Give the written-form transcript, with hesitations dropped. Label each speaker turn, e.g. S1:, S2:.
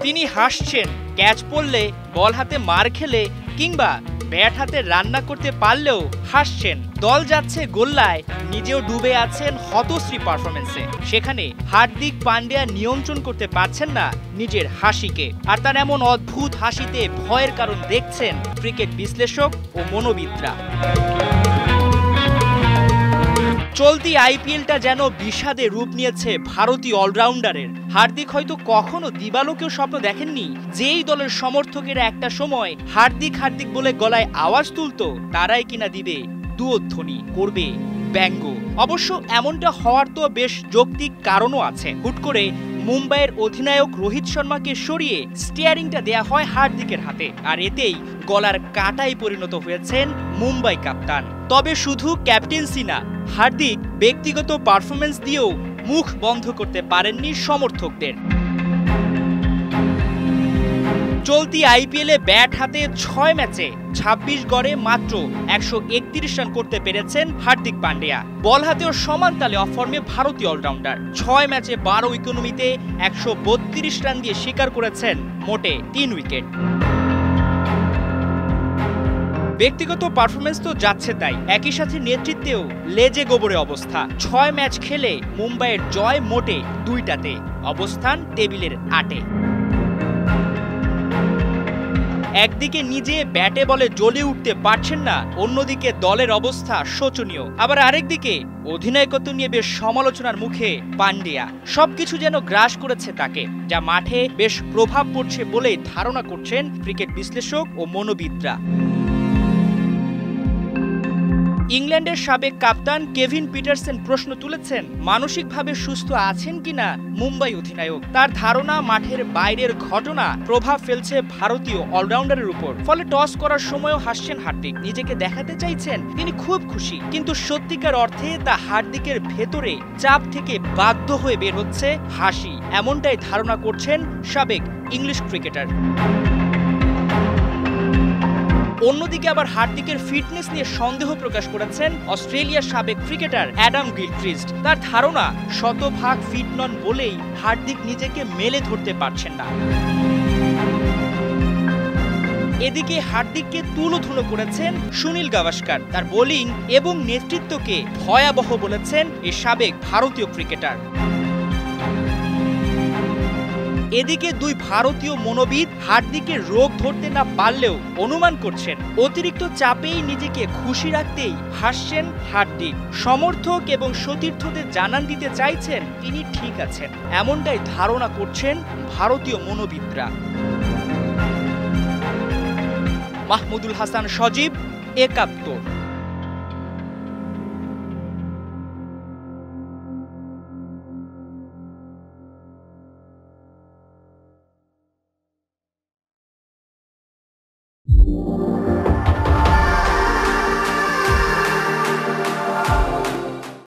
S1: তিনি হাসছেন ক্যাচ পড়লে, বল হাতে মার খেলে কিংবা ব্যাট হাতে রান্না করতে পারলেও হাসছেন। দল যাচ্ছে গোল্লায়, নিজেও ডুবে আছেন হতশ্রী পারফরমেন্সে। সেখানে হার্দিক পান্ডিয়া নিয়ন্ত্রণ করতে পারছেন না নিজের হাসিকে। আর তার এমন অদ্ভুত হাসিতে ভয়ের কারণ দেখছেন ক্রিকেট বিশ্লেষক ও মনোবিদরা। চলতি আইপিএলটা যেন বিষাদে রূপ নিয়েছে ভারতীয় অলরাউন্ডারের। হার্দিক হয়তো কখনো দিবালোকেও স্বপ্ন দেখেননি যেই দলের সমর্থকেরা একটা সময় হার্দিক হার্দিক বলে গলায় আওয়াজ তুলতো, তারাই কিনা দিবে দুধ্বনি, করবে ব্যঙ্গ। অবশ্য এমনটা হওয়ার তো বেশ যৌক্তিক কারণও আছে। হুট করে মুম্বাইয়ের অধিনায়ক রোহিত শর্মাকে সরিয়ে স্টিয়ারিংটা দেয়া হয় হার্দিকের হাতে, আর এতেই গলার কাটায় পরিণত হয়েছেন মুম্বাই কাপ্তান। তবে শুধু ক্যাপ্টেন্সি না, হার্দিক ব্যক্তিগত পারফরমেন্স দিয়েও মুখ বন্ধ করতে পারেননি সমর্থকদের। চলতি আইপিএলে ব্যাট হাতে ৬ ম্যাচে ২৬ গড়ে মাত্র ১৩১ রান করতে পেরেছেন হার্দিক পান্ডিয়া। বল হাতেও সমান তালে অফর্মে ভারতীয় অলরাউন্ডার। ৬ ম্যাচে ১২ ইকোনমিতে ১৩২ রান দিয়ে শিকার করেছেন মোটে ৩ উইকেট। ব্যক্তিগত পারফরমেন্স তো যাচ্ছে তাই, একই সাথে নেতৃত্বেও লেজে গোবরে অবস্থা। ৬ ম্যাচ খেলে মুম্বাইয়ের জয় মোটে ২টাতে, অবস্থান টেবিলের ৮-এ। একদিকে নিজে ব্যাটে বলে জ্বলে উঠতে পারছেন না, অন্যদিকে দলের অবস্থা শোচনীয়। আবার আরেকদিকে অধিনায়কত্ব নিয়ে বেশ সমালোচনার মুখে পান্ডিয়া। সবকিছু যেন গ্রাস করেছে তাকে, যা মাঠে বেশ প্রভাব পড়ছে বলেই ধারণা করছেন ক্রিকেট বিশ্লেষক ও মনোবিদরা। ইংল্যান্ডের সাবেক কাপ্তান কেভিন পিটারসেন প্রশ্ন তুলেছেন মানসিকভাবে সুস্থ আছেন কিনা মুম্বাই অধিনায়ক। তার ধারণা মাঠের বাইরের ঘটনা প্রভাব ফেলছে ভারতীয় অলরাউন্ডারের উপর। ফলে টস করার সময়ও হাসছেন হার্দিক, নিজেকে দেখাতে চাইছেন তিনি খুব খুশি, কিন্তু সত্যিকার অর্থে তা হার্দিকের ভেতরে চাপ থেকে বাধ্য হয়ে বের হচ্ছে হাসি, এমনটাই ধারণা করছেন সাবেক ইংলিশ ক্রিকেটার। অন্যদিকে আবার হার্দিকের ফিটনেস নিয়ে সন্দেহ প্রকাশ করেছেন অস্ট্রেলিয়ার সাবেক ক্রিকেটার অ্যাডাম গিলক্রিস্ট। তার ধারণা শতভাগ ফিট নন বলেই হার্দিক নিজেকে মেলে ধরতে পারছেন না। এদিকে হার্দিককে তুলোধুলো করেছেন সুনীল গাভাস্কার। তার বোলিং এবং নেতৃত্বকে ভয়াবহ বলেছেন এই সাবেক ভারতীয় ক্রিকেটার। এদিকে দুই ভারতীয় মনোবিদ হার্দিকের রোগ ধরতে না পারলেও অনুমান করছেন অতিরিক্ত চাপেই নিজেকে খুশি রাখতেই হাসছেন হার্দিক। সমর্থক এবং সতীর্থদের জানান দিতে চাইছেন তিনি ঠিক আছেন, এমনটাই ধারণা করছেন ভারতীয় মনোবিদরা। মাহমুদুল হাসান সজীব, একাত্তর।